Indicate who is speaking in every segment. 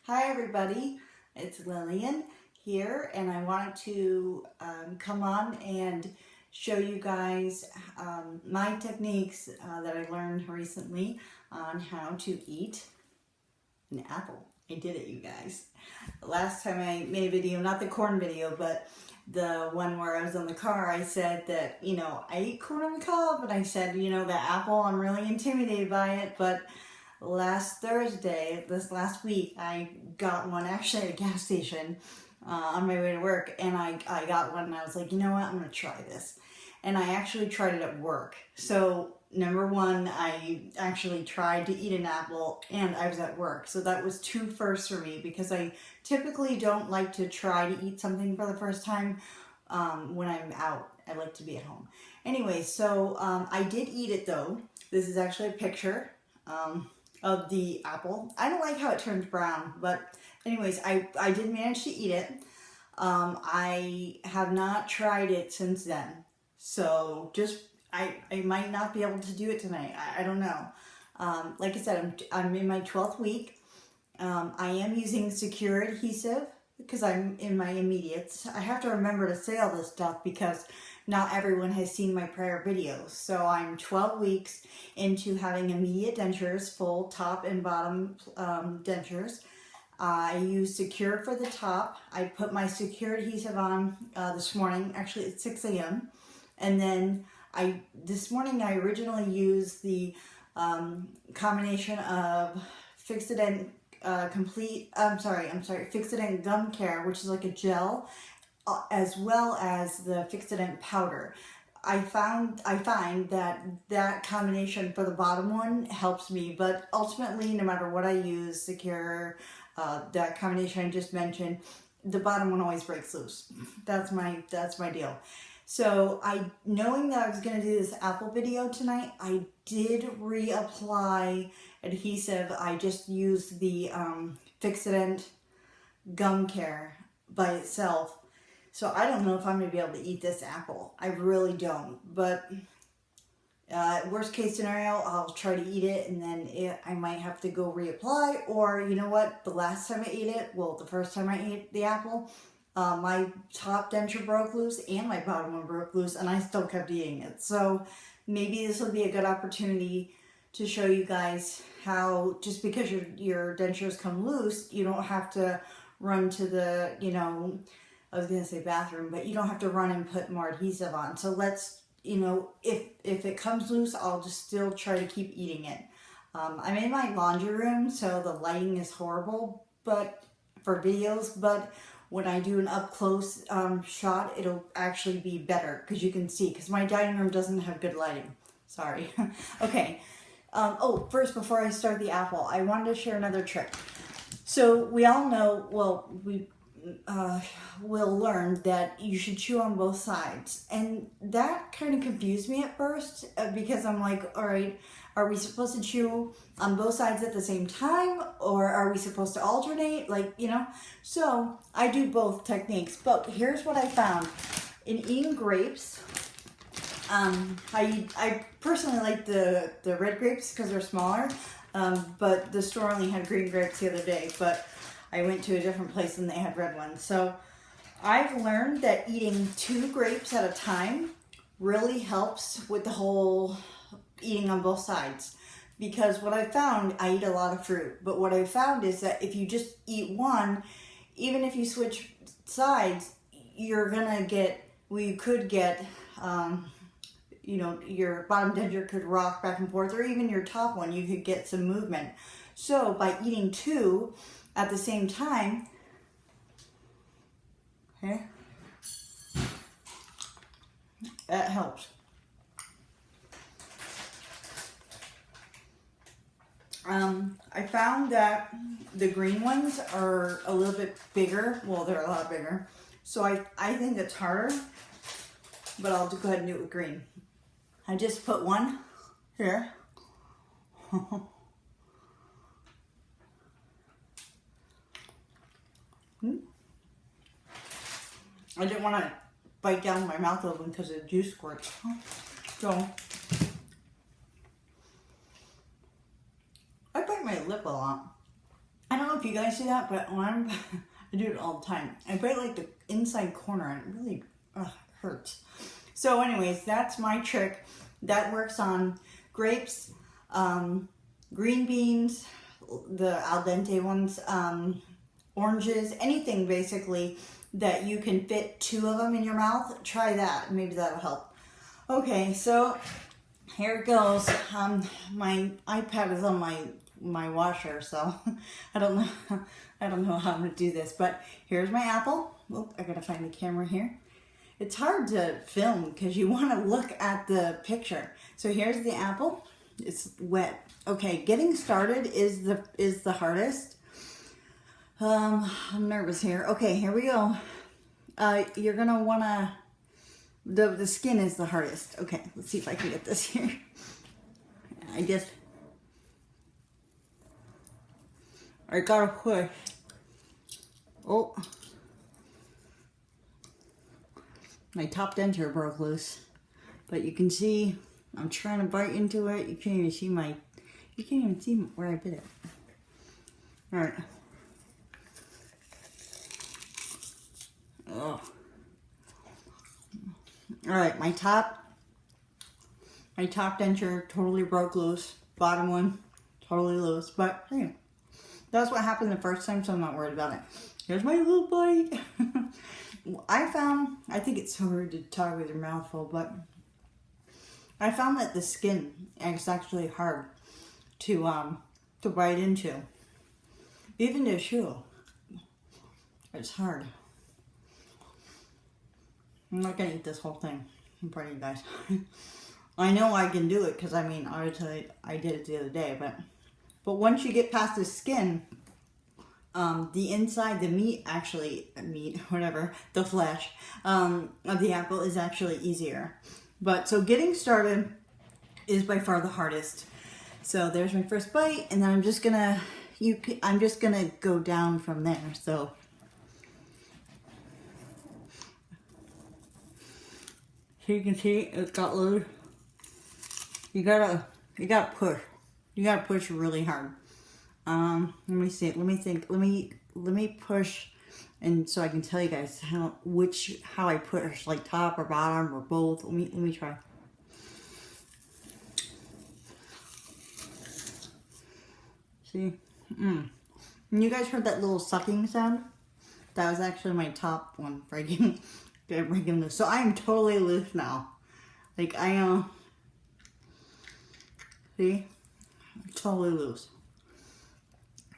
Speaker 1: Hi everybody, it's Lillian here, and I wanted to come on and show you guys my techniques that I learned recently on how to eat an apple. I did it, you guys. Last time I made a video, not the corn video, but the one where I was on the car, I said that, I eat corn on the cob, and I said, the apple, I'm really intimidated by it, but last Thursday, this last week, I got one actually at a gas station on my way to work, and I got one and I was like, you know what, I'm going to try this. And I actually tried it at work. So number one, I actually tried to eat an apple and I was at work. So that was two firsts for me because I typically don't like to try to eat something for the first time when I'm out. I like to be at home. Anyway, so I did eat it though. This is actually a picture of the apple. I don't like how it turns brown, but anyways, I did manage to eat it. I have not tried it since then. So I might not be able to do it tonight. I don't know. Like I said, I'm in my 12th week. I am using secure adhesive because I'm in my immediates. I have to remember to say all this stuff because not everyone has seen my prior videos. So I'm 12 weeks into having immediate dentures, full top and bottom dentures. I use secure for the top. I put my secure adhesive on this morning, actually at 6 a.m. And then this morning I originally used the combination of Fixodent Fixodent Gum Care, which is like a gel, as well as the Fixodent powder. I find that combination for the bottom one helps me, but ultimately, no matter what I use, secure, that combination I just mentioned, the bottom one always breaks loose. That's my deal. So knowing that I was going to do this apple video tonight, I did reapply adhesive. I just used the Fixodent Gum Care by itself. So I don't know if I'm going to be able to eat this apple. I really don't. But worst case scenario, I'll try to eat it and then I might have to go reapply. Or you know what? The last time I ate it, the first time I ate the apple, my top denture broke loose and my bottom one broke loose and I still kept eating it. So maybe this will be a good opportunity to show you guys how, just because your dentures come loose, you don't have to run to the, I was going to say bathroom, but you don't have to run and put more adhesive on. So let's, if it comes loose, I'll just still try to keep eating it. I'm in my laundry room, so the lighting is horrible for videos, but when I do an up close shot, it'll actually be better because you can see, because my dining room doesn't have good lighting. Sorry. Okay. First, before I start the apple, I wanted to share another trick. So we all know, we'll learn that you should chew on both sides. And that kind of confused me at first because I'm like, all right, are we supposed to chew on both sides at the same time? Or are we supposed to alternate? So I do both techniques. But here's what I found. In eating grapes, I personally like the red grapes because they're smaller. But the store only had green grapes the other day. But I went to a different place and they had red ones. So I've learned that eating 2 grapes at a time really helps with the whole eating on both sides. Because what I found, I eat a lot of fruit, but what I found is that if you just eat one, even if you switch sides, you could get, your bottom denture could rock back and forth, or even your top one, you could get some movement. So by eating 2 at the same time, okay, that helps. I found that the green ones are a little bit bigger. Well, they're a lot bigger. So I think it's harder, but I'll go ahead and do it with green. I just put one here. I didn't want to bite down my mouth open because the juice squirts. So I bite my lip a lot. I don't know know if you guys do that, but when I do it all the time. I bite like the inside corner and it really hurts. So anyways, that's my trick. That works on grapes, green beans, the al dente ones, oranges, anything basically that you can fit 2 of them in your mouth. Try that. Maybe that'll help. Okay, so here it goes. My iPad is on my washer, so I don't know how I'm gonna do this, but here's my apple. Oh, I gotta find the camera here. It's hard to film because you want to look at the picture. So here's the apple. It's wet. Okay, getting started is the hardest. I'm nervous here. Okay, here we go. You're gonna wanna, the skin is the hardest. Okay, let's see if I can get this here. I gotta push. Oh, my top denture broke loose, but you can see I'm trying to bite into it. You can't even see where I bit it. All right. Oh. All right, my top denture totally broke loose. Bottom one totally loose, but hey, that's what happened the first time, so I'm not worried about it. Here's my little bite. I think it's so hard to talk with your mouth full, but I found that the skin is actually hard to bite into. Even the chew, it's hard. I'm not gonna eat this whole thing in front of you guys. I know I can do it because I did it the other day, but once you get past the skin, the inside, the the flesh of the apple is actually easier. But so getting started is by far the hardest. So there's my first bite, and then I'm just gonna go down from there. So you can see it's got little. You gotta push. You gotta push really hard. Let me see. Let me think. Let me push, and so I can tell you guys how I push, like top or bottom or both. Let me try. See? And you guys heard that little sucking sound? That was actually my top one breaking loose. So I am totally loose now. Like see? Totally loose.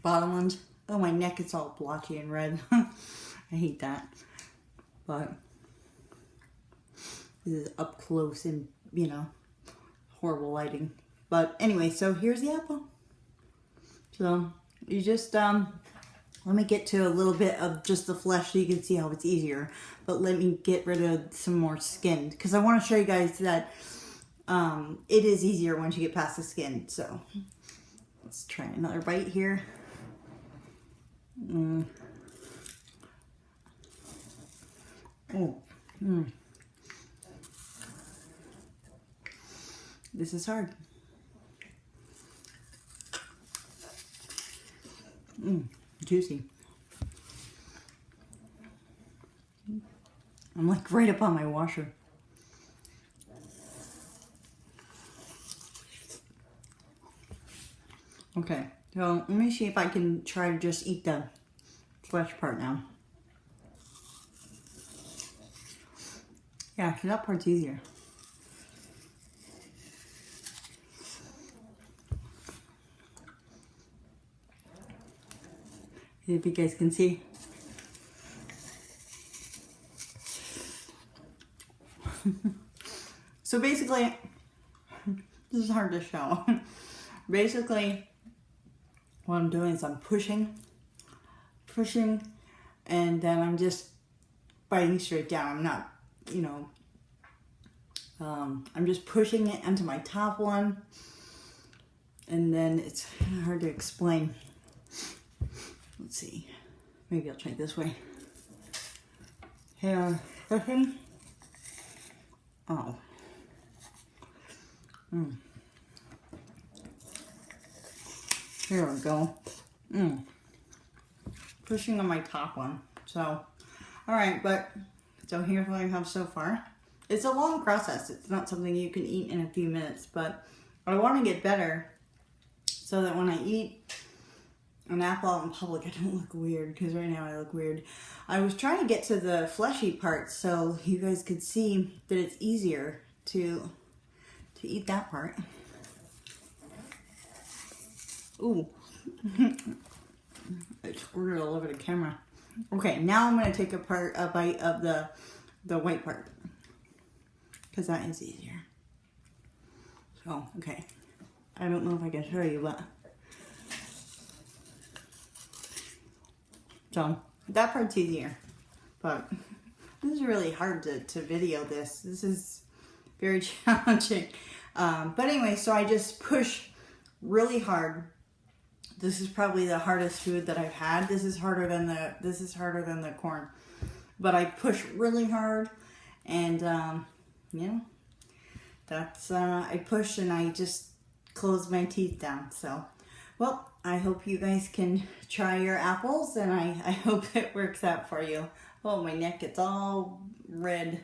Speaker 1: Bottom ones. Oh, my neck is all blotchy and red. I hate that. But this is up close and, horrible lighting. But anyway, so here's the apple. So you just, let me get to a little bit of just the flesh so you can see how it's easier. But let me get rid of some more skin, because I want to show you guys that it is easier once you get past the skin. So let's try another bite here. This is hard. Juicy. I'm like right up on my washer. Okay, so let me see if I can try to just eat the flesh part now. Yeah, because that part's easier. See if you guys can see. So basically, this is hard to show. Basically, what I'm doing is I'm pushing, and then I'm just biting straight down. I'm not, I'm just pushing it onto my top one, and then it's kind of hard to explain. Let's see, maybe I'll try it this way. Here, pushing. Oh. Here we go. pushing on my top one. So, all right, but so here's what I have so far. It's a long process. It's not something you can eat in a few minutes, but I want to get better so that when I eat an apple out in public, I don't look weird, because right now I look weird. I was trying to get to the fleshy part so you guys could see that it's easier to eat that part. Ooh. I squirted all over the camera. Okay, now I'm going to take a bite of the white part, because that is easier. So, okay. I don't know if I can show you, but so that part's easier. But this is really hard to video this. This is very challenging. But anyway, so I just push really hard. This is probably the hardest food that I've had. This is harder than the corn. But I push really hard, and you know, that's I push and I just close my teeth down. So, well, I hope you guys can try your apples, and I hope it works out for you. Oh, my neck, it's all red.